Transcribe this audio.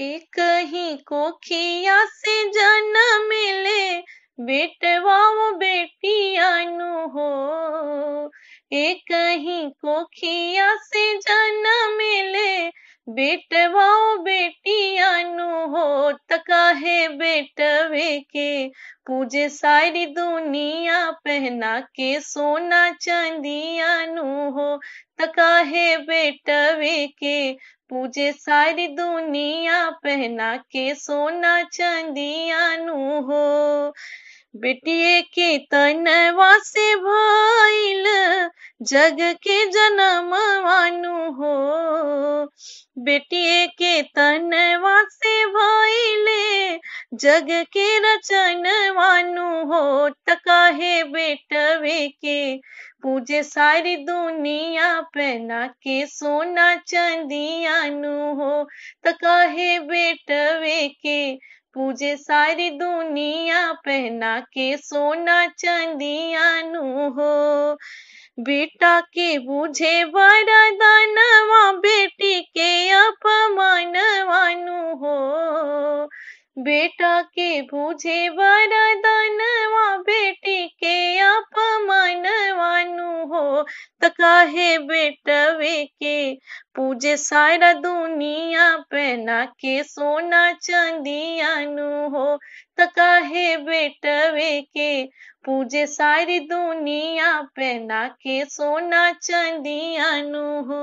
एक ही कोखिया से जन्म ले बेटवा बेटिया नु हो। एक ही कोखिया से जन्म ले बेटवा बेटिया नु हो। त काहे बेटवे के पूजे सारी दुनिया पहना के सोना चांदिया नु हो। त काहे बेटवे के पूजे सारी दुनिया पहना के सोना चांदिया नु हो। बेटिए के तनवा से भइल जग के जनमवानु हो। बेटिए के तनवा से भइले जग के रचनवानु हो। त काहे बेटवे के पूजे सारी दुनिया पहना के सोना चांदिया नु हो। त काहे बेटवे के पूजे सारी दुनिया पहना के सोना चांदिया नु हो। बेटा के बूझे वरदानवा बेटी के अपमानवानु हो। बेटा के बूझे वरदानवा बेटी के अपमानवानु हो। त काहे बेटवे के पूजे सारा दुनिया पहना के सोना चांदिया नु हो। त काहे बेटवे के पूजे सारी दुनिया पहना के सोना चांदिया नु हो।